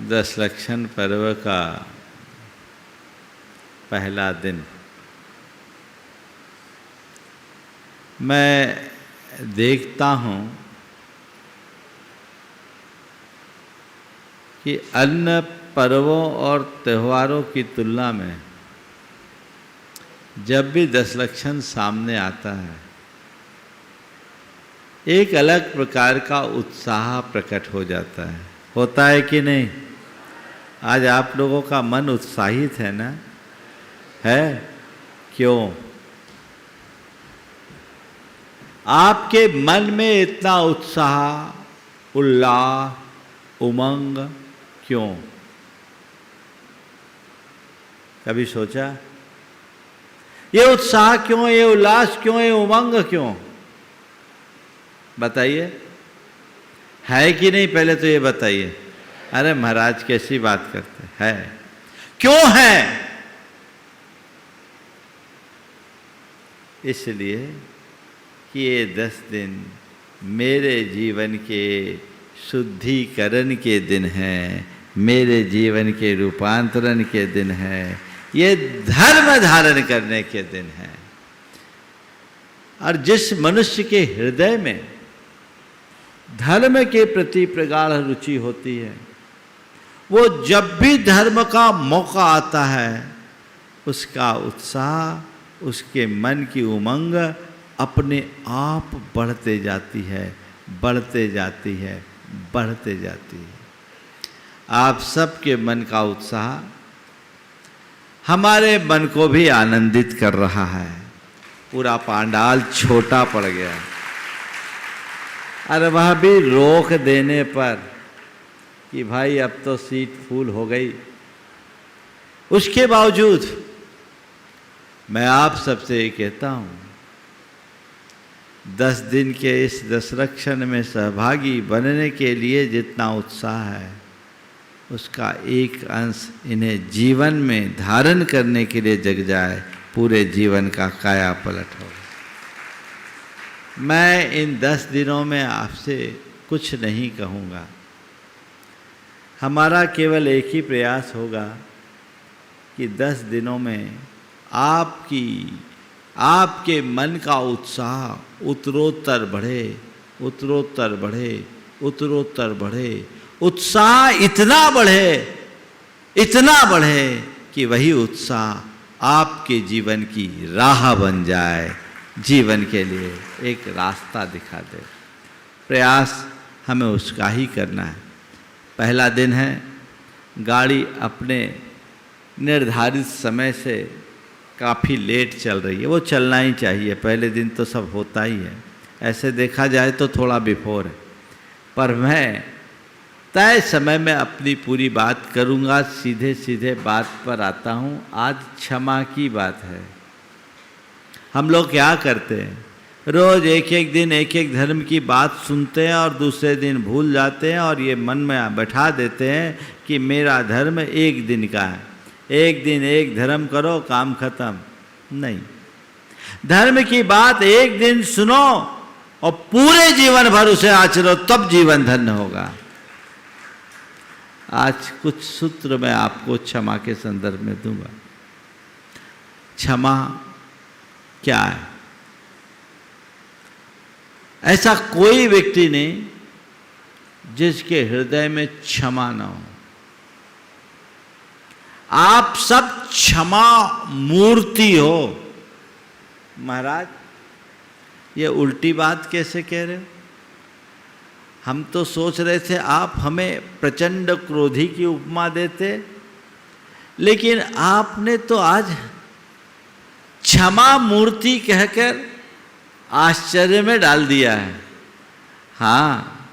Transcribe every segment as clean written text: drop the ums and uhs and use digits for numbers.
दशलक्षण पर्व का पहला दिन मैं देखता हूँ कि अन्य पर्वों और त्योहारों की तुलना में जब भी दशलक्षण सामने आता है एक अलग प्रकार का उत्साह प्रकट हो जाता है। होता है कि नहीं? आज आप लोगों का मन उत्साहित है ना? है? क्यों? आपके मन में इतना उत्साह, उल्लास, उमंग क्यों? कभी सोचा? ये उत्साह क्यों, ये उल्लास क्यों, ये उमंग क्यों? बताइए, है कि नहीं? पहले तो ये बताइए। अरे महाराज कैसी बात करते हैं? क्यों है? इसलिए कि ये 10 दिन मेरे जीवन के शुद्धिकरण के दिन हैं, मेरे जीवन के रूपांतरण के दिन हैं, ये धर्म धारण करने के दिन हैं। और जिस मनुष्य के हृदय में धर्म के प्रति प्रगाढ़ रुचि होती है, वो जब भी धर्म का मौका आता है उसका उत्साह, उसके मन की उमंग अपने आप बढ़ते जाती है, बढ़ते जाती है, बढ़ते जाती है। आप सबके मन का उत्साह हमारे मन को भी आनंदित कर रहा है। पूरा पांडाल छोटा पड़ गया और वह भी रोक देने पर कि भाई अब तो सीट फुल हो गई। उसके बावजूद मैं आप सबसे ये कहता हूँ, 10 दिन के इस दशलक्षण में सहभागी बनने के लिए जितना उत्साह है उसका एक अंश इन्हें जीवन में धारण करने के लिए जग जाए, पूरे जीवन का काया पलट हो। मैं इन 10 दिनों में आपसे कुछ नहीं कहूँगा। हमारा केवल एक ही प्रयास होगा कि 10 दिनों में आपके मन का उत्साह उत्तरोत्तर बढ़े, उत्तरोत्तर बढ़े, उत्तरोत्तर बढ़े। उत्साह इतना बढ़े कि वही उत्साह आपके जीवन की राह बन जाए, जीवन के लिए एक रास्ता दिखा दे। प्रयास हमें उसका ही करना है। पहला दिन है, गाड़ी अपने निर्धारित समय से काफ़ी लेट चल रही है। वो चलना ही चाहिए, पहले दिन तो सब होता ही है। ऐसे देखा जाए तो थोड़ा बिफोर है, पर मैं तय समय में अपनी पूरी बात करूँगा। सीधे सीधे बात पर आता हूँ। आज क्षमा की बात है। हम लोग क्या करते हैं, रोज़ एक एक दिन एक एक धर्म की बात सुनते हैं और दूसरे दिन भूल जाते हैं और ये मन में बैठा देते हैं कि मेरा धर्म एक दिन का है, एक दिन एक धर्म करो, काम खत्म। नहीं, धर्म की बात एक दिन सुनो और पूरे जीवन भर उसे आचरो, तब जीवन धन्य होगा। आज कुछ सूत्र मैं आपको क्षमा के संदर्भ में दूंगा। क्षमा क्या है? ऐसा कोई व्यक्ति नहीं जिसके हृदय में क्षमा न हो। आप सब क्षमा मूर्ति हो। महाराज, ये उल्टी बात कैसे कह रहे हो? हम तो सोच रहे थे आप हमें प्रचंड क्रोधी की उपमा देते, लेकिन आपने तो आज क्षमा मूर्ति कहकर आश्चर्य में डाल दिया है। हाँ,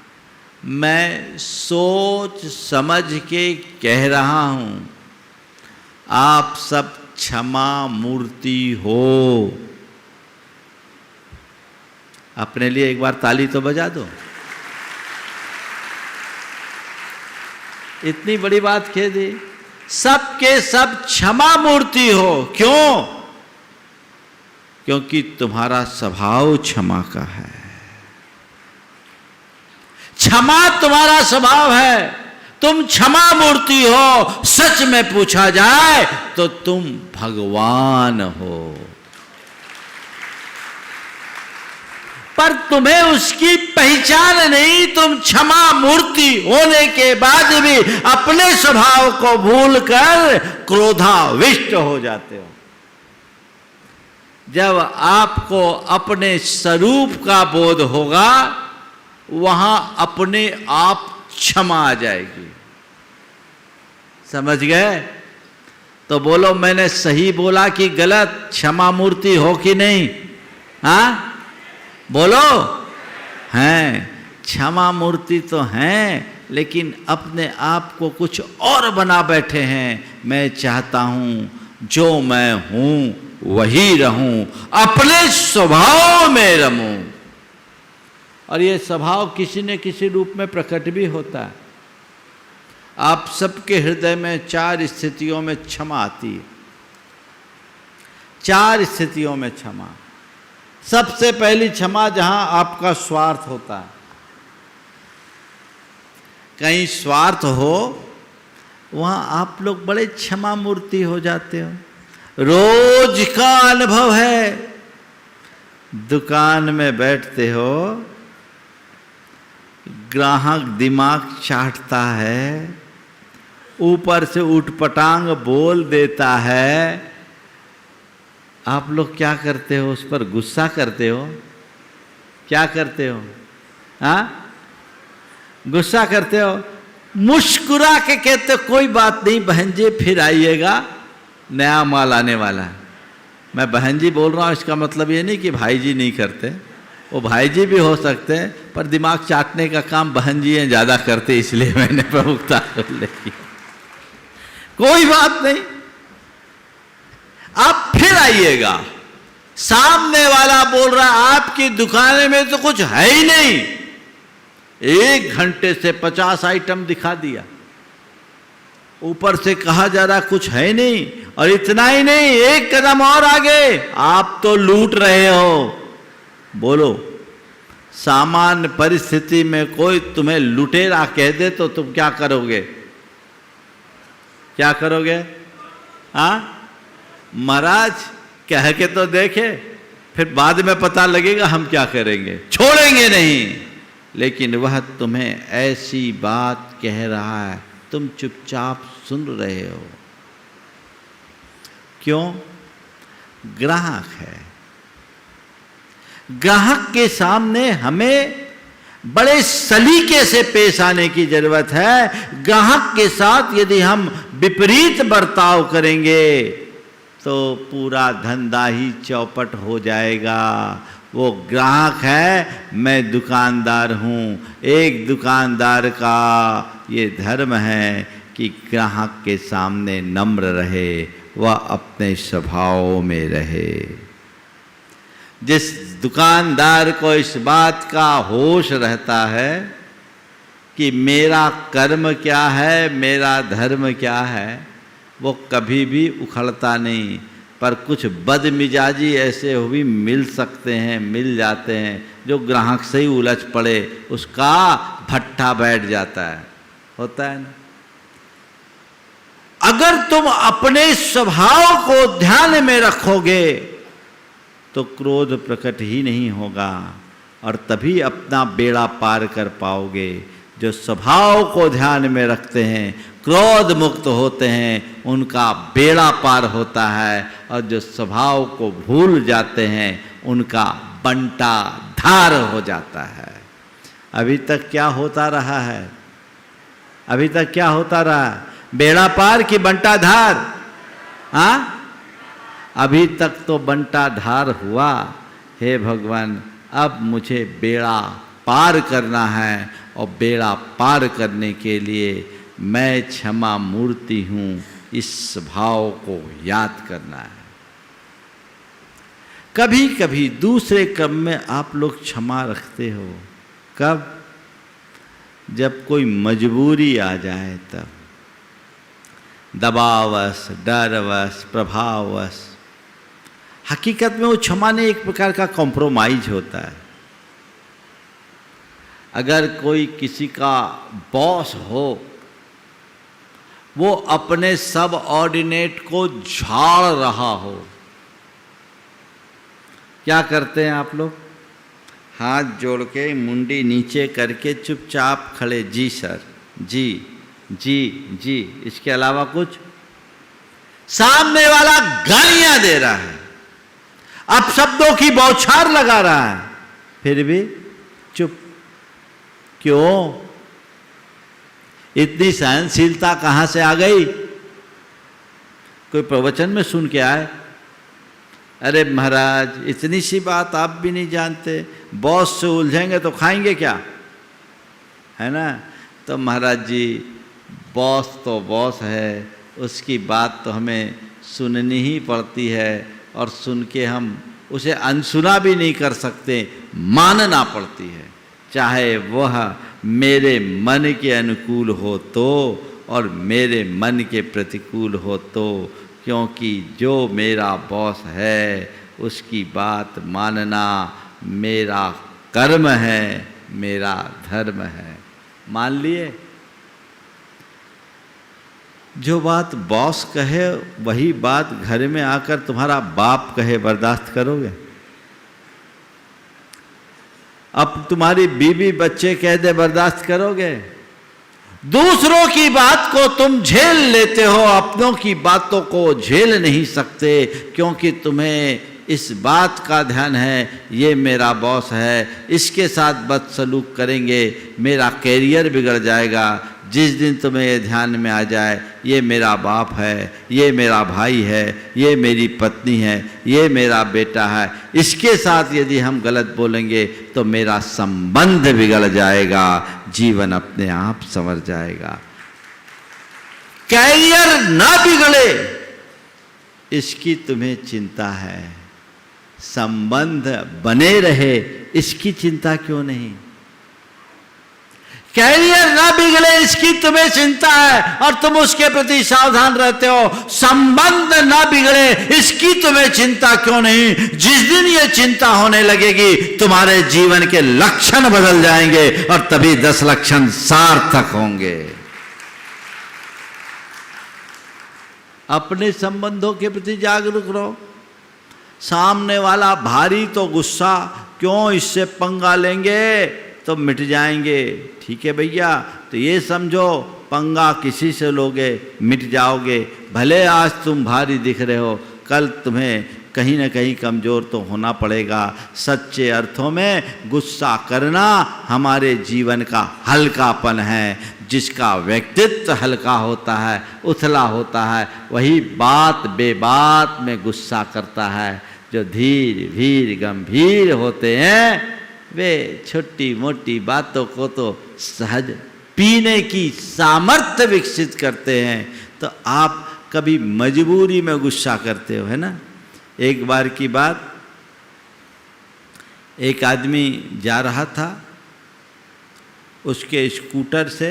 मैं सोच समझ के कह रहा हूँ, आप सब क्षमा मूर्ति हो। अपने लिए एक बार ताली तो बजा दो। इतनी बड़ी बात कह दी। सबके सब क्षमा मूर्ति हो। क्यों? क्योंकि तुम्हारा स्वभाव क्षमा का है। क्षमा तुम्हारा स्वभाव है। तुम क्षमा मूर्ति हो, सच में पूछा जाए तो तुम भगवान हो। पर तुम्हें उसकी पहचान नहीं, तुम क्षमा मूर्ति होने के बाद भी अपने स्वभाव को भूलकर क्रोधाविष्ट हो जाते हो। जब आपको अपने स्वरूप का बोध होगा, वहां अपने आप क्षमा आ जाएगी। समझ गए? तो बोलो मैंने सही बोला कि गलत? क्षमा मूर्ति हो कि नहीं? हाँ बोलो। हैं, क्षमा मूर्ति तो हैं, लेकिन अपने आप को कुछ और बना बैठे हैं। मैं चाहता हूं जो मैं हूं वही रहूं, अपने स्वभाव में रमूं। और ये स्वभाव किसी न किसी रूप में प्रकट भी होता है। आप सबके हृदय में 4 स्थितियों में क्षमा आती है। 4 स्थितियों में क्षमा। सबसे पहली क्षमा जहां आपका स्वार्थ होता है। कहीं स्वार्थ हो, वहां आप लोग बड़े क्षमा मूर्ति हो जाते हो। रोज का अनुभव है। दुकान में बैठते हो, ग्राहक दिमाग चाटता है, ऊपर से उठपटांग बोल देता है। आप लोग क्या करते हो? उस पर गुस्सा करते हो? क्या करते हो? हाँ, गुस्सा करते हो? मुस्कुरा के कहते हो कोई बात नहीं बहन जी, फिर आइएगा, नया माल आने वाला है। मैं बहन जी बोल रहा हूँ, इसका मतलब ये नहीं कि भाई जी नहीं करते, वो भाई जी भी हो सकते हैं, पर दिमाग चाटने का काम बहन जी हैं ज़्यादा करते, इसलिए मैंने प्रमुखता उल्लेख किया। कोई बात नहीं, आप फिर आइएगा। सामने वाला बोल रहा आपकी दुकान में तो कुछ है ही नहीं, 1 घंटे से 50 आइटम दिखा दिया, ऊपर से कहा जा रहा कुछ है नहीं, और इतना ही नहीं, 1 कदम और आगे आप तो लूट रहे हो। बोलो, सामान्य परिस्थिति में कोई तुम्हें लुटेरा कह दे तो तुम क्या करोगे? क्या करोगे? हाँ, महाराज कह के तो देखे, फिर बाद में पता लगेगा हम क्या करेंगे। छोड़ेंगे नहीं। लेकिन वह तुम्हें ऐसी बात कह रहा है, तुम चुपचाप सुन रहे हो। क्यों? ग्राहक है। ग्राहक के सामने हमें बड़े सलीके से पेश आने की जरूरत है। ग्राहक के साथ यदि हम विपरीत बर्ताव करेंगे तो पूरा धंधा ही चौपट हो जाएगा। वो ग्राहक है, मैं दुकानदार हूँ। एक दुकानदार का ये धर्म है कि ग्राहक के सामने नम्र रहे, वह अपने स्वभाव में रहे। जिस दुकानदार को इस बात का होश रहता है कि मेरा कर्म क्या है, मेरा धर्म क्या है, वो कभी भी उखड़ता नहीं। पर कुछ बदमिजाजी ऐसे भी मिल सकते हैं, मिल जाते हैं, जो ग्राहक से ही उलझ पड़े, उसका भट्ठा बैठ जाता है। होता है ना? अगर तुम अपने स्वभाव को ध्यान में रखोगे तो क्रोध प्रकट ही नहीं होगा, और तभी अपना बेड़ा पार कर पाओगे। जो स्वभाव को ध्यान में रखते हैं, क्रोध मुक्त होते हैं, उनका बेड़ा पार होता है, और जो स्वभाव को भूल जाते हैं उनका बंटा धार हो जाता है। अभी तक क्या होता रहा है? अभी तक क्या होता रहा? बेड़ा पार कि बंटा धार? हाँ, अभी तक तो बंटा धार हुआ। हे भगवान, अब मुझे बेड़ा पार करना है, और बेड़ा पार करने के लिए मैं क्षमा मूर्ति हूँ, इस भाव को याद करना है। कभी कभी दूसरे क्रम में आप लोग क्षमा रखते हो। कब? जब कोई मजबूरी आ जाए तब। दबावश, डरवश, प्रभावश। हकीकत में वो क्षमा नहीं, एक प्रकार का कॉम्प्रोमाइज होता है। अगर कोई किसी का बॉस हो वो अपने सब ऑर्डिनेट को झाड़ रहा हो। क्या करते हैं आप लोग? हाथ जोड़ के मुंडी नीचे करके चुपचाप खड़े, जी सर, जी जी जी, इसके अलावा कुछ? सामने वाला गालियां दे रहा है, अपशब्दों की बौछार लगा रहा है, फिर भी चुप। क्यों? इतनी सहनशीलता कहां से आ गई? कोई प्रवचन में सुन के आए? अरे महाराज इतनी सी बात आप भी नहीं जानते, बॉस से उलझेंगे तो खाएंगे क्या, है ना? तो महाराज जी बॉस तो बॉस है, उसकी बात तो हमें सुननी ही पड़ती है, और सुन के हम उसे अनसुना भी नहीं कर सकते, मानना पड़ती है, चाहे वह मेरे मन के अनुकूल हो तो और मेरे मन के प्रतिकूल हो तो, क्योंकि जो मेरा बॉस है उसकी बात मानना मेरा कर्म है, मेरा धर्म है। मान लिए? जो बात बॉस कहे वही बात घर में आकर तुम्हारा बाप कहे, बर्दाश्त करोगे? अब तुम्हारी बीवी बच्चे कह दे, बर्दाश्त करोगे? दूसरों की बात को तुम झेल लेते हो, अपनों की बातों को झेल नहीं सकते, क्योंकि तुम्हें इस बात का ध्यान है ये मेरा बॉस है, इसके साथ बदसलूक करेंगे मेरा कैरियर बिगड़ जाएगा। जिस दिन तुम्हें ये ध्यान में आ जाए ये मेरा बाप है, ये मेरा भाई है, ये मेरी पत्नी है, ये मेरा बेटा है, इसके साथ यदि हम गलत बोलेंगे तो मेरा संबंध बिगड़ जाएगा, जीवन अपने आप संवर जाएगा। कैरियर ना बिगड़े इसकी तुम्हें चिंता है, संबंध बने रहे इसकी चिंता क्यों नहीं? कैरियर ना बिगड़े इसकी तुम्हें चिंता है और तुम उसके प्रति सावधान रहते हो, संबंध ना बिगड़े इसकी तुम्हें चिंता क्यों नहीं? जिस दिन ये चिंता होने लगेगी तुम्हारे जीवन के लक्षण बदल जाएंगे और तभी 10 लक्षण सार्थक होंगे। अपने संबंधों के प्रति जागरूक रहो। सामने वाला भारी तो गुस्सा, क्यों इससे पंगा लेंगे तो मिट जाएंगे, ठीक है भैया, तो ये समझो पंगा किसी से लोगे मिट जाओगे। भले आज तुम भारी दिख रहे हो, कल तुम्हें कहीं ना कहीं कमज़ोर तो होना पड़ेगा। सच्चे अर्थों में गुस्सा करना हमारे जीवन का हल्कापन है। जिसका व्यक्तित्व हल्का होता है, उथला होता है, वही बात बेबात में गुस्सा करता है। जो धीर धीर गंभीर होते हैं वे छोटी मोटी बातों को तो सहज पीने की सामर्थ्य विकसित करते हैं। तो आप कभी मजबूरी में गुस्सा करते हो, है ना? एक बार की बात, एक आदमी जा रहा था, उसके स्कूटर से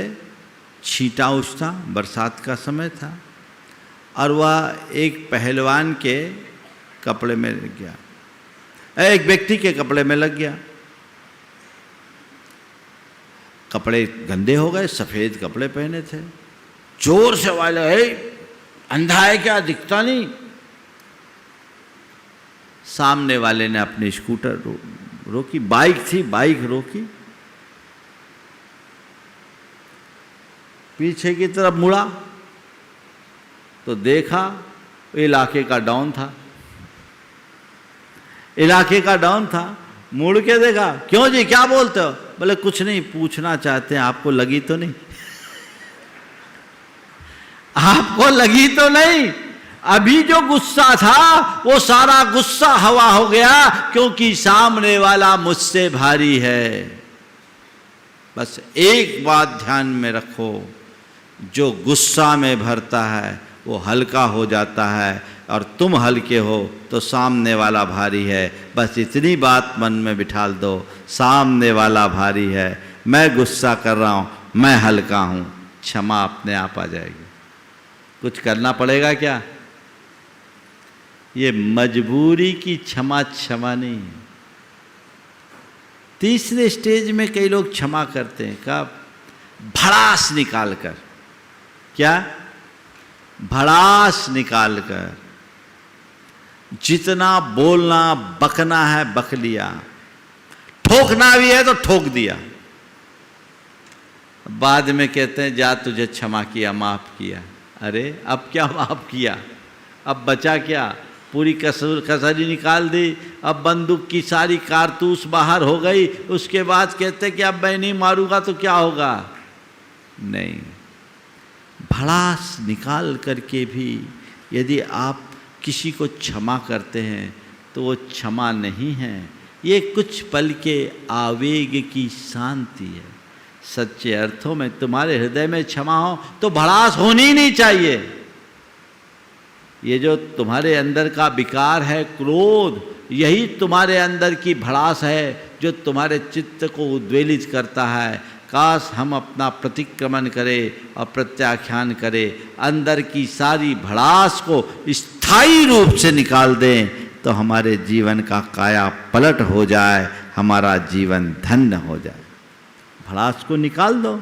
छींटा उछता, बरसात का समय था, और वह एक पहलवान के कपड़े में लग गया, एक व्यक्ति के कपड़े में लग गया। कपड़े गंदे हो गए, सफ़ेद कपड़े पहने थे। जोर से वाले, अंधा है क्या, दिखता नहीं? सामने वाले ने अपनी स्कूटर रोकी, बाइक थी, बाइक रोकी, पीछे की तरफ मुड़ा तो देखा इलाके का डॉन था, इलाके का डॉन था। मुड़ के देखा, क्यों जी क्या बोलते हो? बोले कुछ नहीं, पूछना चाहते हैं आपको लगी तो नहीं? आपको लगी तो नहीं? अभी जो गुस्सा था वो सारा गुस्सा हवा हो गया, क्योंकि सामने वाला मुझसे भारी है। बस एक बात ध्यान में रखो, जो गुस्सा में भरता है वो हल्का हो जाता है, और तुम हल्के हो तो सामने वाला भारी है। बस इतनी बात मन में बिठा दो, सामने वाला भारी है, मैं गुस्सा कर रहा हूँ, मैं हल्का हूँ, क्षमा अपने आप आ जाएगी। कुछ करना पड़ेगा क्या? ये मजबूरी की क्षमा क्षमा नहीं है। तीसरे स्टेज में कई लोग क्षमा करते हैं, कब? भड़ास निकाल कर। क्या? भड़ास निकाल कर जितना बोलना बकना है बक लिया, ठोकना भी है तो ठोक दिया। बाद में कहते हैं जा तुझे क्षमा किया, माफ किया। अरे अब क्या माफ किया, अब बचा क्या? पूरी कसरी निकाल दी, अब बंदूक की सारी कारतूस बाहर हो गई। उसके बाद कहते कि अब मैं नहीं मारूंगा तो क्या होगा? नहीं, भड़ास निकाल करके भी यदि आप किसी को क्षमा करते हैं तो वो क्षमा नहीं है, ये कुछ पल के आवेग की शांति है। सच्चे अर्थों में तुम्हारे हृदय में क्षमा हो तो भड़ास होनी ही नहीं चाहिए। ये जो तुम्हारे अंदर का विकार है क्रोध, यही तुम्हारे अंदर की भड़ास है जो तुम्हारे चित्त को उद्वेलित करता है। काश हम अपना प्रतिक्रमण करें और प्रत्याख्यान करें, अंदर की सारी भड़ास को स्थायी रूप से निकाल दें तो हमारे जीवन का काया पलट हो जाए, हमारा जीवन धन्य हो जाए। भड़ास को निकाल दो,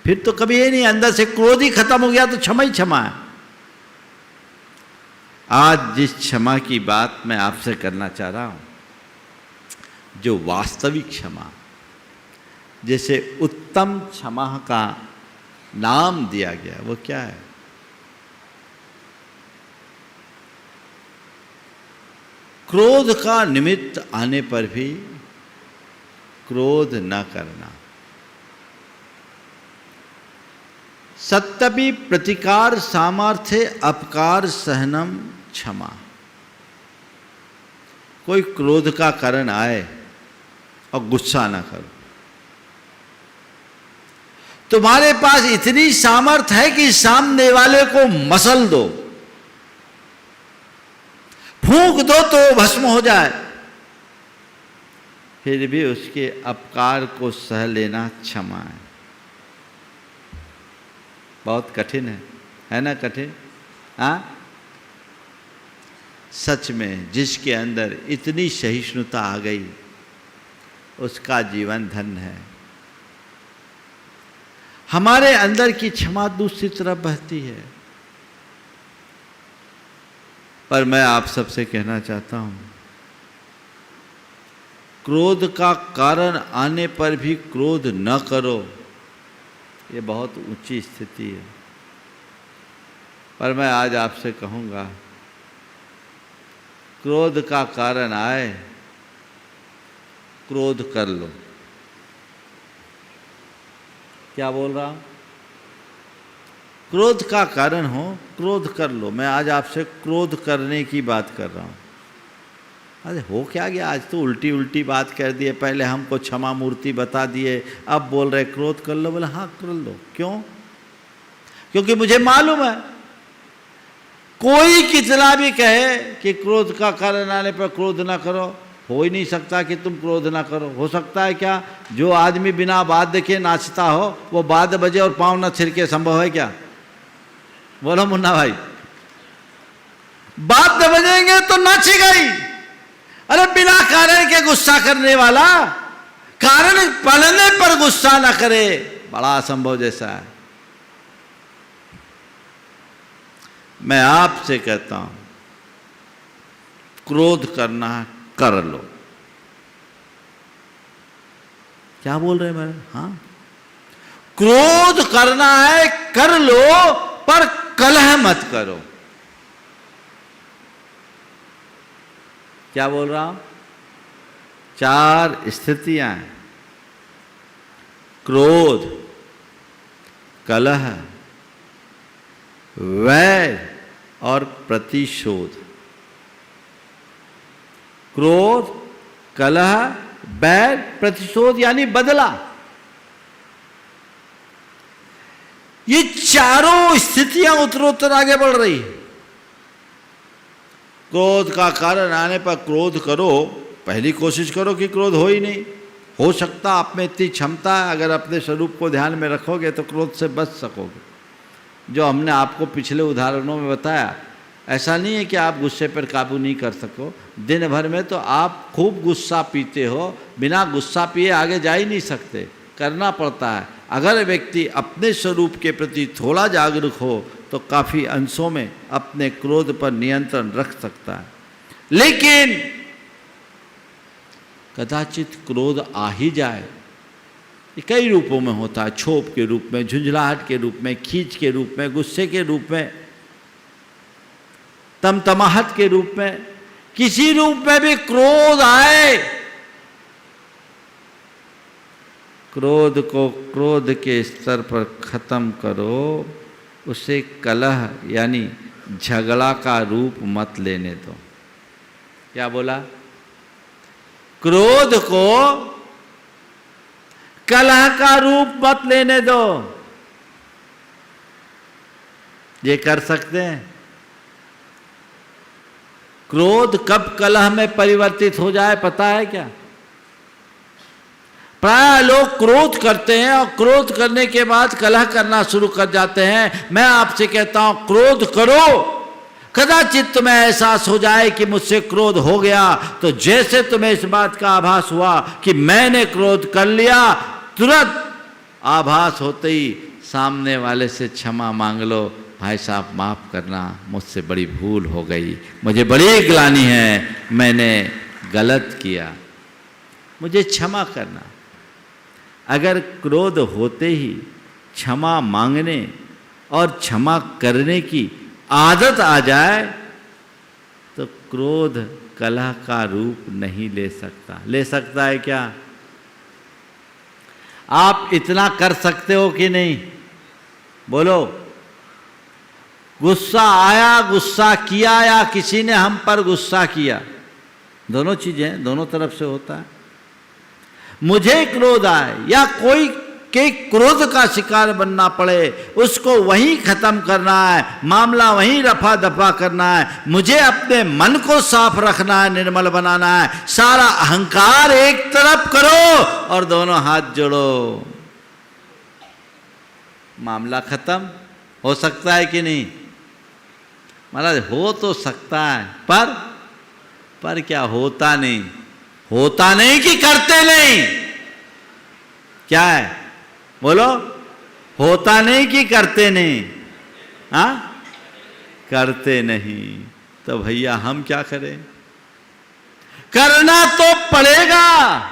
फिर तो कभी ये नहीं अंदर से क्रोध ही खत्म हो गया तो क्षमा ही क्षमा है। आज जिस क्षमा की बात मैं आपसे करना चाह रहा हूं, जो वास्तविक क्षमा, जैसे उत्तम क्षमा का नाम दिया गया, वो क्या है? क्रोध का निमित्त आने पर भी क्रोध न करना। सत्यपि प्रतिकार सामर्थ्य अपकार सहनम क्षमा। कोई क्रोध का कारण आए और गुस्सा ना करो। तुम्हारे पास इतनी सामर्थ्य है कि सामने वाले को मसल दो, फूंक दो तो भस्म हो जाए, फिर भी उसके अपकार को सह लेना क्षमा है। बहुत कठिन है ना? कठिन। हाँ, सच में जिसके अंदर इतनी सहिष्णुता आ गई उसका जीवन धन्य है। हमारे अंदर की क्षमा दूसरी तरफ बहती है। पर मैं आप सबसे कहना चाहता हूं, क्रोध का कारण आने पर भी क्रोध न करो, ये बहुत ऊंची स्थिति है। पर मैं आज आपसे कहूंगा, क्रोध का कारण आए, क्रोध कर लो। क्या बोल रहा हूं? क्रोध का कारण हो, क्रोध कर लो। मैं आज आपसे क्रोध करने की बात कर रहा हूं। अरे हो क्या गया, आज तो उल्टी उल्टी बात कर दिए। पहले हमको क्षमा मूर्ति बता दिए, अब बोल रहे क्रोध कर लो। बोले हाँ कर लो। क्यों? क्योंकि मुझे मालूम है कोई कितना भी कहे कि क्रोध का कारण आने पर क्रोध ना करो, हो ही नहीं सकता कि तुम क्रोध ना करो। हो सकता है क्या? जो आदमी बिना वाद्य के नाचता हो वो वाद्य बजे और पाँव न छिड़के, संभव है क्या? बोलो मुन्ना भाई, वाद्य बजेंगे तो नाचेगा ही। अरे बिना कारण के गुस्सा करने वाला कारण पड़ने पर गुस्सा ना करे, बड़ा असंभव जैसा है। मैं आपसे कहता हूं, क्रोध करना कर लो। क्या बोल रहे हैं मैडम? हाँ, क्रोध करना है कर लो, पर कलह मत करो। क्या बोल रहा हूं? 4 स्थितियां हैं: क्रोध, कलह, वैर और प्रतिशोध। क्रोध, कलह, वैर, प्रतिशोध यानी बदला। ये चारों स्थितियां उत्तरोत्तर आगे बढ़ रही है। क्रोध का कारण आने पर क्रोध करो, पहली कोशिश करो कि क्रोध हो ही नहीं। हो सकता आप में इतनी क्षमता है, अगर अपने स्वरूप को ध्यान में रखोगे तो क्रोध से बच सकोगे। जो हमने आपको पिछले उदाहरणों में बताया, ऐसा नहीं है कि आप गुस्से पर काबू नहीं कर सको। दिन भर में तो आप खूब गुस्सा पीते हो, बिना गुस्सा पिए आगे जा ही नहीं सकते, करना पड़ता है। अगर व्यक्ति अपने स्वरूप के प्रति थोड़ा जागरूक हो तो काफ़ी अंशों में अपने क्रोध पर नियंत्रण रख सकता है। लेकिन कदाचित क्रोध आ ही जाए, ये कई रूपों में होता है, क्षोभ के रूप में, झुंझलाहट के रूप में, खींच के रूप में, गुस्से के रूप में, तमतमाहट के रूप में, किसी रूप में भी क्रोध आए, क्रोध को क्रोध के स्तर पर खत्म करो, उसे कलह यानी झगड़ा का रूप मत लेने दो। क्या बोला? क्रोध को कलह का रूप मत लेने दो। ये कर सकते हैं? क्रोध कब कलह में परिवर्तित हो जाए पता है क्या? प्राय लोग क्रोध करते हैं और क्रोध करने के बाद कलह करना शुरू कर जाते हैं। मैं आपसे कहता हूं, क्रोध करो, कदाचित तुम्हें एहसास हो जाए कि मुझसे क्रोध हो गया, तो जैसे तुम्हें इस बात का आभास हुआ कि मैंने क्रोध कर लिया, तुरंत आभास होते ही सामने वाले से क्षमा मांग लो, भाई साहब माफ़ करना, मुझसे बड़ी भूल हो गई, मुझे बड़ी ग्लानि है, मैंने गलत किया, मुझे क्षमा करना। अगर क्रोध होते ही क्षमा मांगने और क्षमा करने की आदत आ जाए तो क्रोध कलह का रूप नहीं ले सकता। ले सकता है क्या? आप इतना कर सकते हो कि नहीं? बोलो। गुस्सा आया, गुस्सा किया, या किसी ने हम पर गुस्सा किया, दोनों चीजें दोनों तरफ से होता है। मुझे क्रोध आए या कोई के क्रोध का शिकार बनना पड़े, उसको वहीं खत्म करना है, मामला वहीं रफा दफा करना है, मुझे अपने मन को साफ रखना है, निर्मल बनाना है, सारा अहंकार एक तरफ करो और दोनों हाथ जोड़ो, मामला खत्म। हो सकता है कि नहीं? महाराज हो तो सकता है, पर क्या होता नहीं? होता नहीं कि करते नहीं? क्या है? बोलो। होता नहीं कि करते नहीं? हाँ, करते नहीं। तो भैया हम क्या करें? करना तो पड़ेगा।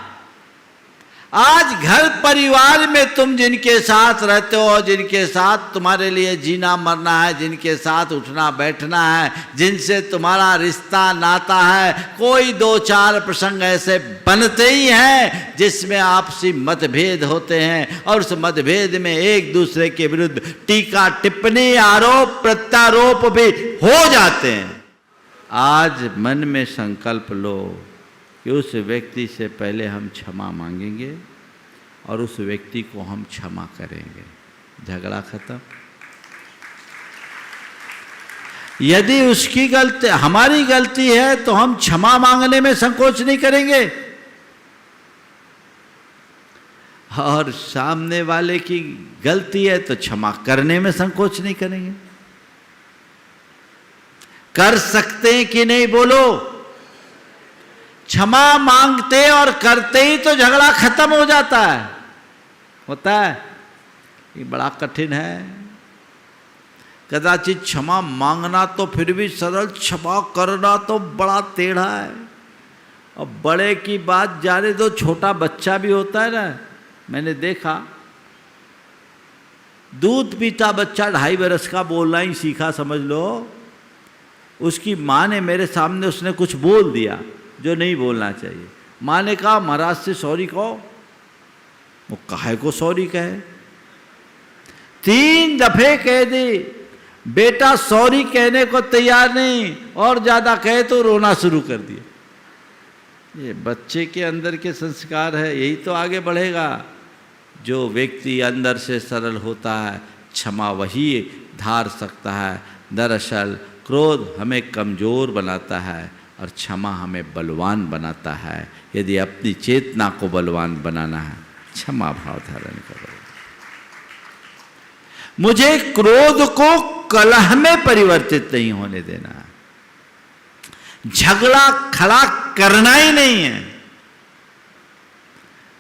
आज घर परिवार में तुम जिनके साथ रहते हो, जिनके साथ तुम्हारे लिए जीना मरना है, जिनके साथ उठना बैठना है, जिनसे तुम्हारा रिश्ता नाता है, कोई दो चार प्रसंग ऐसे बनते ही हैं जिसमें आपसी मतभेद होते हैं और उस मतभेद में एक दूसरे के विरुद्ध टीका टिप्पणी, आरोप प्रत्यारोप भी हो जाते हैं। आज मन में संकल्प लो कि उस व्यक्ति से पहले हम क्षमा मांगेंगे और उस व्यक्ति को हम क्षमा करेंगे, झगड़ा खत्म। यदि उसकी गलती हमारी गलती है तो हम क्षमा मांगने में संकोच नहीं करेंगे, और सामने वाले की गलती है तो क्षमा करने में संकोच नहीं करेंगे। कर सकते हैं कि नहीं? बोलो। क्षमा मांगते और करते ही तो झगड़ा खत्म हो जाता है। होता है? ये बड़ा कठिन है। कदाचित क्षमा मांगना तो फिर भी सरल, क्षमा करना तो बड़ा टेढ़ा है। और बड़े की बात जाने दो, छोटा बच्चा भी होता है ना, मैंने देखा दूध पीता बच्चा 2.5 बरस का बोलना ही सीखा समझ लो। उसकी माँ ने मेरे सामने उसने कुछ बोल दिया जो नहीं बोलना चाहिए। माँ ने कहा महाराज से सॉरी कहो। वो काहे को सॉरी कहे? 3 दफे कह दी, बेटा सॉरी कहने को तैयार नहीं, और ज्यादा कहे तो रोना शुरू कर दिया। ये बच्चे के अंदर के संस्कार है, यही तो आगे बढ़ेगा। जो व्यक्ति अंदर से सरल होता है, क्षमा वही धार सकता है। दरअसल क्रोध हमें कमजोर बनाता है और क्षमा हमें बलवान बनाता है। यदि अपनी चेतना को बलवान बनाना है, क्षमा भाव धारण करो। मुझे क्रोध को कलह में परिवर्तित नहीं होने देना है, झगड़ा खड़ा करना ही नहीं है।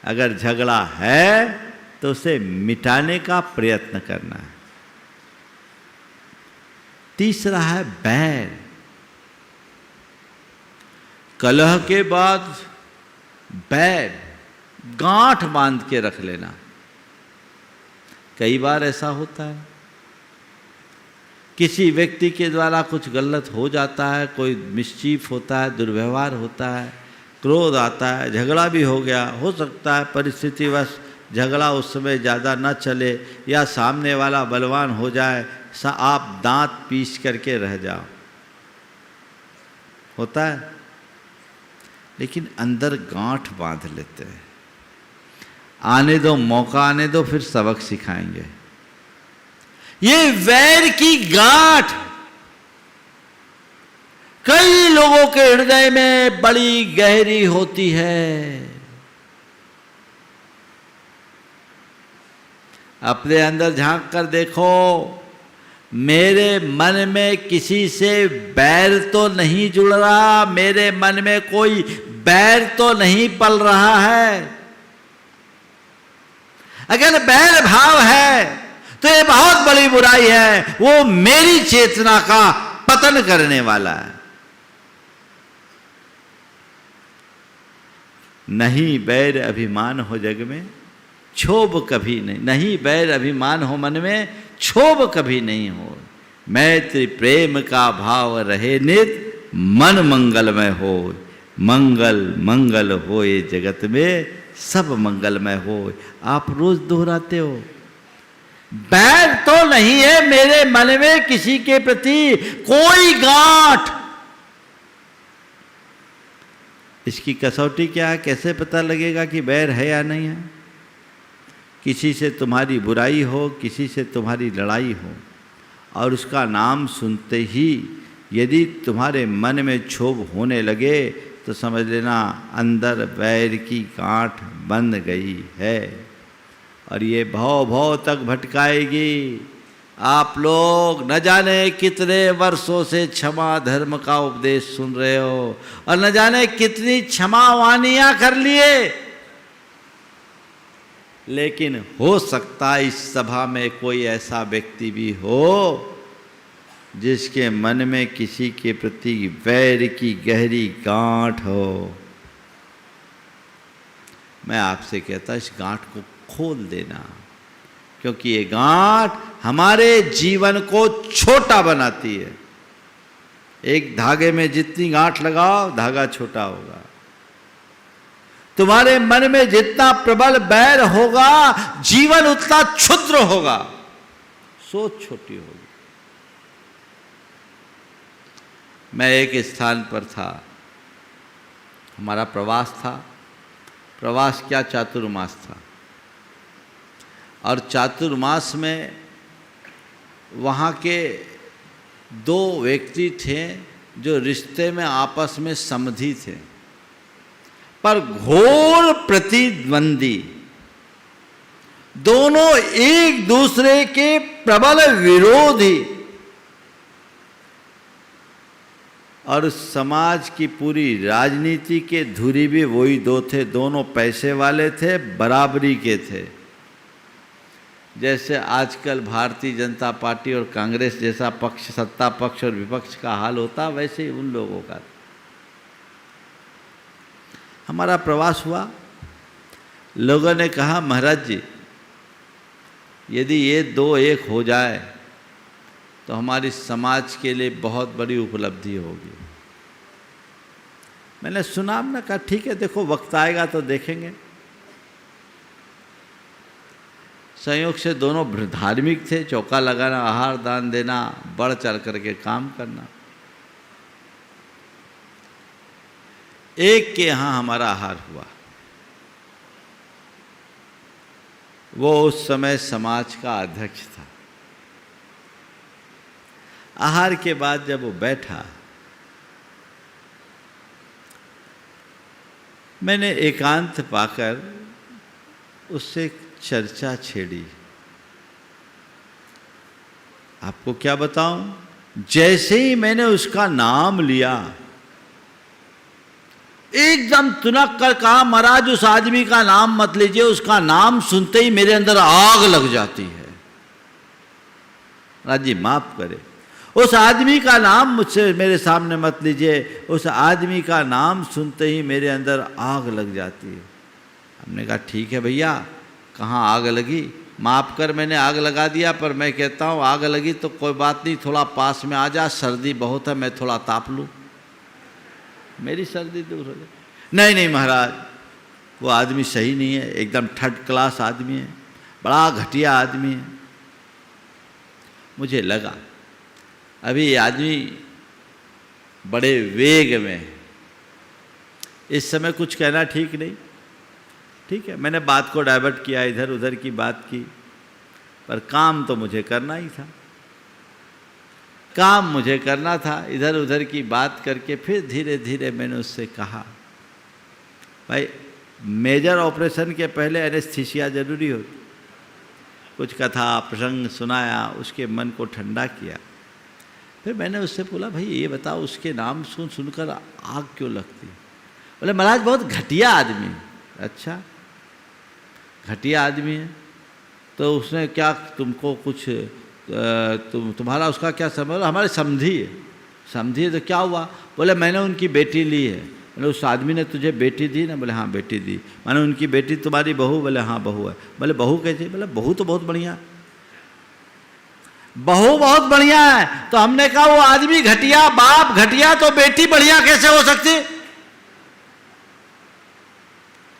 अगर झगड़ा है तो उसे मिटाने का प्रयत्न करना है। तीसरा है बैर। कलह के बाद बैर, गांठ बांध के रख लेना। कई बार ऐसा होता है, किसी व्यक्ति के द्वारा कुछ गलत हो जाता है, कोई मिसचीफ होता है, दुर्व्यवहार होता है, क्रोध आता है, झगड़ा भी हो गया, हो सकता है परिस्थितिवश झगड़ा उस समय ज़्यादा न चले या सामने वाला बलवान हो जाए, आप दांत पीस करके रह जाओ, होता है। लेकिन अंदर गांठ बांध लेते हैं। आने दो, मौका आने दो, फिर सबक सिखाएंगे। ये वैर की गांठ कई लोगों के हृदय में बड़ी गहरी होती है। अपने अंदर झांक कर देखो, मेरे मन में किसी से बैर तो नहीं जुड़ रहा, मेरे मन में कोई बैर तो नहीं पल रहा है। अगर बैर भाव है तो ये बहुत बड़ी बुराई है, वो मेरी चेतना का पतन करने वाला है। नहीं बैर अभिमान हो जग में, क्षोभ कभी नहीं। नहीं बैर अभिमान हो मन में, क्षोभ कभी नहीं हो। मैत्री प्रेम का भाव रहे नित, मन मंगलमय हो। मंगल मंगल होए जगत में, सब मंगलमय हो। आप रोज दोहराते हो, बैर तो नहीं है मेरे मन में किसी के प्रति कोई गांठ। इसकी कसौटी क्या है? कैसे पता लगेगा कि बैर है या नहीं है? किसी से तुम्हारी बुराई हो, किसी से तुम्हारी लड़ाई हो, और उसका नाम सुनते ही यदि तुम्हारे मन में क्षोभ होने लगे तो समझ लेना अंदर बैर की गांठ बंध गई है, और ये भव भव तक भटकाएगी। आप लोग न जाने कितने वर्षों से क्षमा धर्म का उपदेश सुन रहे हो, और न जाने कितनी क्षमा वानियां कर लिए, लेकिन हो सकता है इस सभा में कोई ऐसा व्यक्ति भी हो जिसके मन में किसी के प्रति वैर की गहरी गांठ हो। मैं आपसे कहता इस गांठ को खोल देना, क्योंकि ये गांठ हमारे जीवन को छोटा बनाती है। एक धागे में जितनी गांठ लगाओ, धागा छोटा होगा। तुम्हारे मन में जितना प्रबल बैर होगा, जीवन उतना क्षुद्र होगा, सोच छोटी होगी। मैं एक स्थान पर था, हमारा प्रवास था। प्रवास क्या, चातुर्मास था। और चातुर्मास में वहाँ के दो व्यक्ति थे जो रिश्ते में आपस में समधी थे, पर घोर प्रतिद्वंदी। दोनों एक दूसरे के प्रबल विरोधी, और समाज की पूरी राजनीति के धुरी भी वही दो थे। दोनों पैसे वाले थे, बराबरी के थे। जैसे आजकल भारतीय जनता पार्टी और कांग्रेस जैसा पक्ष, सत्ता पक्ष और विपक्ष का हाल होता, वैसे ही उन लोगों का। हमारा प्रवास हुआ। लोगों ने कहा, महाराज जी यदि ये दो एक हो जाए तो हमारी समाज के लिए बहुत बड़ी उपलब्धि होगी। मैंने सुना, हमने कहा ठीक है, देखो वक्त आएगा तो देखेंगे। संयोग से दोनों धार्मिक थे। चौका लगाना, आहार दान देना, बढ़ चढ़ करके काम करना। एक के यहाँ हमारा आहार हुआ। वो उस समय समाज का अध्यक्ष था। आहार के बाद जब वो बैठा, मैंने एकांत पाकर उससे चर्चा छेड़ी। आपको क्या बताऊं, जैसे ही मैंने उसका नाम लिया, एकदम तुनक कर कहा, महाराज उस आदमी का नाम मत लीजिए, उसका नाम सुनते ही मेरे अंदर आग लग जाती है। महाराज जी माफ करे, उस आदमी का नाम मुझसे मेरे सामने मत लीजिए, उस आदमी का नाम सुनते ही मेरे अंदर आग लग जाती है। हमने कहा ठीक है भैया, कहाँ आग लगी, माफ कर मैंने आग लगा दिया, पर मैं कहता हूँ आग लगी तो कोई बात नहीं, थोड़ा पास में आ जा, सर्दी बहुत है, मैं थोड़ा ताप लूँ, मेरी सर्दी दूर हो जाए। नहीं नहीं महाराज, वो आदमी सही नहीं है, एकदम थर्ड क्लास आदमी है, बड़ा घटिया आदमी है। मुझे लगा अभी ये आदमी बड़े वेग में है, इस समय कुछ कहना ठीक नहीं। ठीक है, मैंने बात को डाइवर्ट किया, इधर उधर की बात की, पर काम तो मुझे करना ही था, काम मुझे करना था। इधर उधर की बात करके फिर धीरे धीरे मैंने उससे कहा, भाई मेजर ऑपरेशन के पहले एनेस्थीसिया जरूरी होती। कुछ कथा प्रसंग सुनाया, उसके मन को ठंडा किया। फिर मैंने उससे बोला, भाई ये बताओ उसके नाम सुनकर आग क्यों लगती? बोले महाराज बहुत घटिया आदमी। अच्छा घटिया आदमी है तो उसने क्या तुमको कुछ तुम्हारा उसका क्या संबंध? हमारे समधी है। समधी है तो क्या हुआ? बोले मैंने उनकी बेटी ली है। बोले उस आदमी ने तुझे बेटी दी ना? बोले हाँ बेटी दी। मैंने उनकी बेटी तुम्हारी बहू? बोले हाँ बहू है। बोले बहू कैसी? बोले बहू तो बहुत बढ़िया, बहू बहुत बढ़िया है। तो हमने कहा वो आदमी घटिया, बाप घटिया, तो बेटी बढ़िया कैसे हो सकती?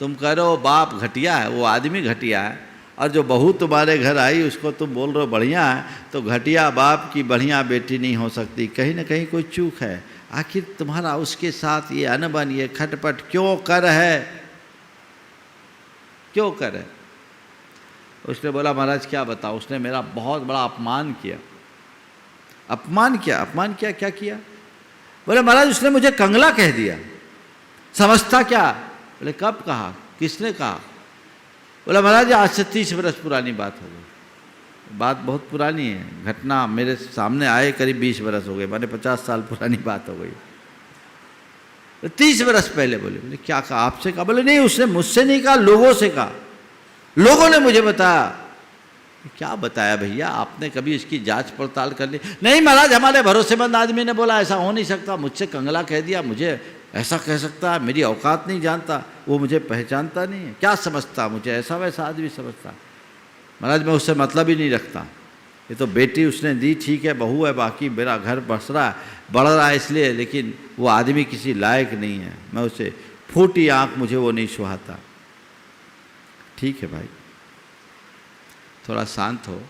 तुम कह रहे हो बाप घटिया है, वो आदमी घटिया है, और जो बहू तुम्हारे घर आई उसको तुम बोल रहे हो बढ़िया है, तो घटिया बाप की बढ़िया बेटी नहीं हो सकती। कहीं ना कहीं कोई चूक है। आखिर तुम्हारा उसके साथ ये अनबन, ये खटपट क्यों कर है, क्यों कर है? उसने बोला महाराज क्या बताओ, उसने मेरा बहुत बड़ा अपमान किया। अपमान किया? अपमान किया? क्या किया? बोले महाराज उसने मुझे कंगला कह दिया। समझता क्या? बोले कब कहा, किसने कहा? बोला महाराज आज से 30 वर्ष पुरानी बात हो गई। बात बहुत पुरानी है, घटना मेरे सामने आए करीब 20 वर्ष हो गए, माने 50 साल पुरानी बात हो गई। 30 वर्ष पहले। बोले क्या कहा, आपसे कहा? बोले नहीं उसने मुझसे नहीं कहा, लोगों से कहा, लोगों ने मुझे बताया। क्या बताया भैया आपने? कभी इसकी जांच पड़ताल कर ली? नहीं महाराज हमारे भरोसेमंद आदमी ने बोला ऐसा हो नहीं सकता, मुझसे कंगला कह दिया, मुझे ऐसा कह सकता है, मेरी औकात नहीं जानता, वो मुझे पहचानता नहीं है, क्या समझता मुझे, ऐसा वैसा आदमी समझता। महाराज मैं उससे मतलब ही नहीं रखता, ये तो बेटी उसने दी ठीक है, बहू है, बाकी मेरा घर बस रहा है, बढ़ रहा है इसलिए, लेकिन वो आदमी किसी लायक नहीं है, मैं उसे फूटी आँख मुझे वो नहीं सुहाता। ठीक है भाई थोड़ा शांत हो।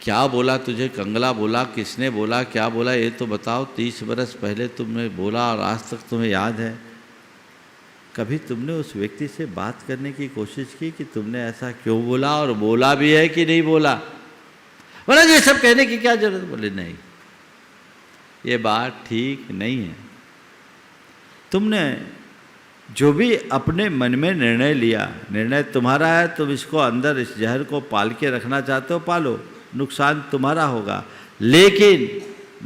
क्या बोला तुझे? कंगला बोला? किसने बोला? क्या बोला ये तो बताओ। 30 वर्ष पहले तुमने बोला और आज तक तुम्हें याद है? कभी तुमने उस व्यक्ति से बात करने की कोशिश की कि तुमने ऐसा क्यों बोला, और बोला भी है कि नहीं बोला? बोला ये सब कहने की क्या जरूरत? बोले नहीं ये बात ठीक नहीं है। तुमने जो भी अपने मन में निर्णय लिया, निर्णय तुम्हारा है, तुम इसको अंदर इस जहर को पाल के रखना चाहते हो, पालो, नुकसान तुम्हारा होगा। लेकिन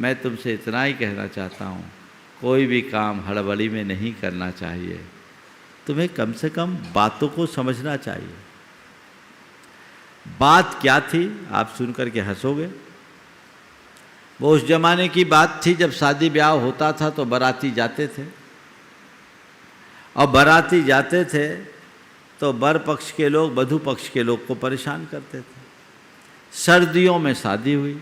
मैं तुमसे इतना ही कहना चाहता हूँ, कोई भी काम हड़बड़ी में नहीं करना चाहिए। तुम्हें कम से कम बातों को समझना चाहिए। बात क्या थी आप सुन करके हंसोगे। वो उस जमाने की बात थी जब शादी ब्याह होता था तो बाराती जाते थे, और बाराती जाते थे तो वर पक्ष के लोग वधू पक्ष के लोग को परेशान करते थे। सर्दियों में शादी हुई,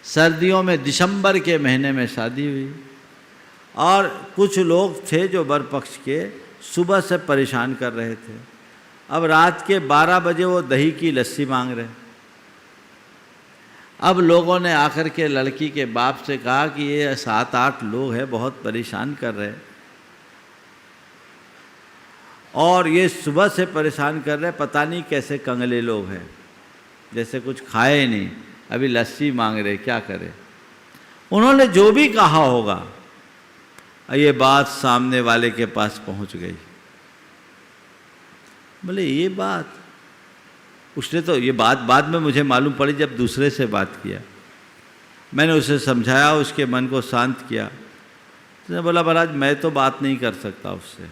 सर्दियों में दिसंबर के महीने में शादी हुई, और कुछ लोग थे जो वर पक्ष के सुबह से परेशान कर रहे थे। अब रात के 12 बजे वो दही की लस्सी मांग रहे। अब लोगों ने आकर के लड़की के बाप से कहा कि ये 7-8 लोग हैं, बहुत परेशान कर रहे हैं, और ये सुबह से परेशान कर रहे, पता नहीं कैसे कंगले लोग हैं, जैसे कुछ खाए नहीं, अभी लस्सी मांग रहे, क्या करें। उन्होंने जो भी कहा होगा, ये बात सामने वाले के पास पहुंच गई। बोले ये बात, उसने तो ये बात बाद में मुझे मालूम पड़ी जब दूसरे से बात किया। मैंने उसे समझाया, उसके मन को शांत किया, उसने बोला महाराज मैं तो बात नहीं कर सकता उससे,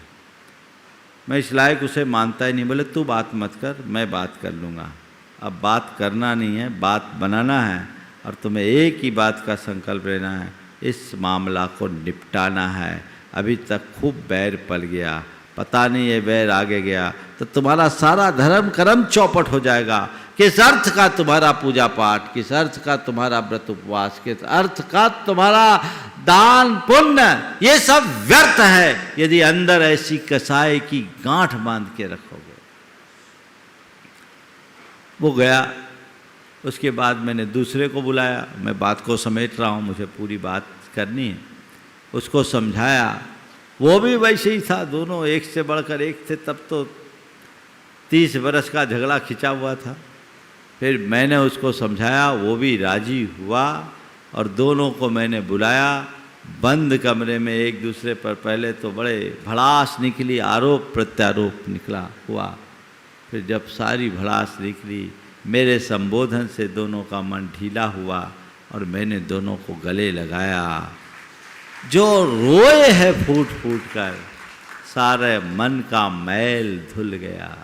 मैं इस लायक उसे मानता ही नहीं। बोले तू बात मत कर, मैं बात कर लूँगा। अब बात करना नहीं है, बात बनाना है, और तुम्हें एक ही बात का संकल्प लेना है, इस मामला को निपटाना है। अभी तक खूब बैर पल गया, पता नहीं ये बैर आगे गया तो तुम्हारा सारा धर्म कर्म चौपट हो जाएगा। किस अर्थ का तुम्हारा पूजा पाठ, किस अर्थ का तुम्हारा व्रत उपवास, किस अर्थ का तुम्हारा दान पुण्य, ये सब व्यर्थ है यदि अंदर ऐसी कसाई की गांठ बांध के रखोगे। वो गया। उसके बाद मैंने दूसरे को बुलाया, मैं बात को समेट रहा हूँ, मुझे पूरी बात करनी है। उसको समझाया, वो भी वैसे ही था, दोनों एक से बढ़कर एक थे। तब तो 30 बरस का झगड़ा खिंचा हुआ था। फिर मैंने उसको समझाया, वो भी राजी हुआ, और दोनों को मैंने बुलाया बंद कमरे में। एक दूसरे पर पहले तो बड़े भड़ास निकली, आरोप प्रत्यारोप निकला हुआ। फिर जब सारी भड़ास निकली, मेरे संबोधन से दोनों का मन ढीला हुआ, और मैंने दोनों को गले लगाया। जो रोए है फूट फूट कर, सारे मन का मैल धुल गया।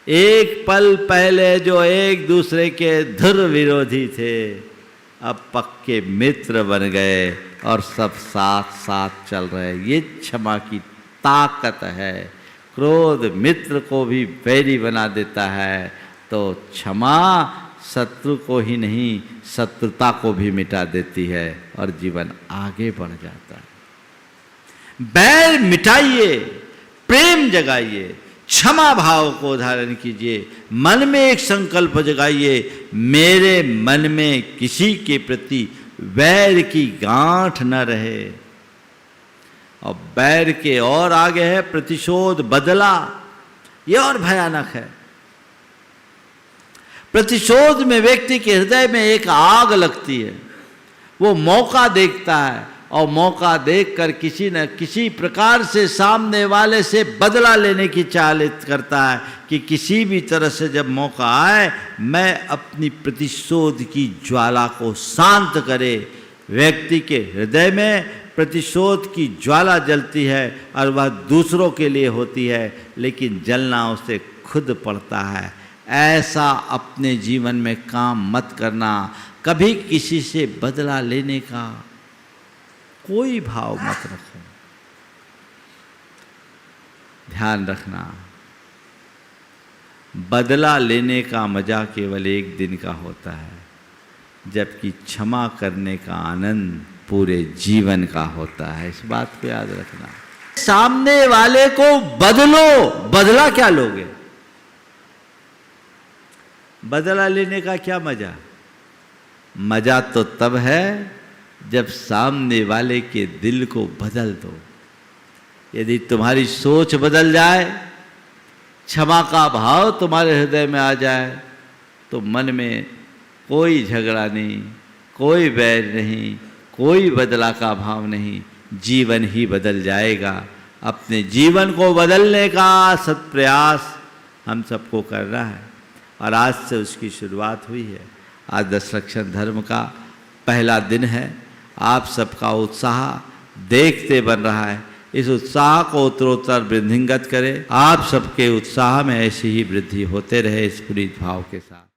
एक पल पहले जो एक दूसरे के धुर विरोधी थे, अब पक्के मित्र बन गए और सब साथ साथ चल रहे। ये क्षमा की ताकत है। क्रोध मित्र को भी बैरी बना देता है, तो क्षमा शत्रु को ही नहीं शत्रुता को भी मिटा देती है, और जीवन आगे बढ़ जाता है। बैर मिटाइए, प्रेम जगाइए, क्षमा भाव को धारण कीजिए। मन में एक संकल्प जगाइए, मेरे मन में किसी के प्रति वैर की गांठ न रहे। और बैर के और आगे है प्रतिशोध, बदला। ये और भयानक है। प्रतिशोध में व्यक्ति के हृदय में एक आग लगती है। वो मौका देखता है, और मौका देखकर किसी न किसी प्रकार से सामने वाले से बदला लेने की चाल करता है कि किसी भी तरह से जब मौका आए, मैं अपनी प्रतिशोध की ज्वाला को शांत करे। व्यक्ति के हृदय में प्रतिशोध की ज्वाला जलती है, और वह दूसरों के लिए होती है, लेकिन जलना उसे खुद पड़ता है। ऐसा अपने जीवन में काम मत करना। कभी किसी से बदला लेने का कोई भाव मत रखो। ध्यान रखना, बदला लेने का मजा केवल एक दिन का होता है, जबकि क्षमा करने का आनंद पूरे जीवन का होता है। इस बात को याद रखना। सामने वाले को बदलो, बदला क्या लोगे? बदला लेने का क्या मजा? मजा तो तब है जब सामने वाले के दिल को बदल दो। यदि तुम्हारी सोच बदल जाए, क्षमा का भाव तुम्हारे हृदय में आ जाए, तो मन में कोई झगड़ा नहीं, कोई बैर नहीं, कोई बदला का भाव नहीं, जीवन ही बदल जाएगा। अपने जीवन को बदलने का सत्प्रयास हम सबको करना है, और आज से उसकी शुरुआत हुई है। आज दशरक्षण धर्म का पहला दिन है। आप सबका उत्साह देखते बन रहा है। इस उत्साह को उत्तरोत्तर वृद्धिंगत करें। आप सबके उत्साह में ऐसी ही वृद्धि होते रहे, इस पुनीत भाव के साथ।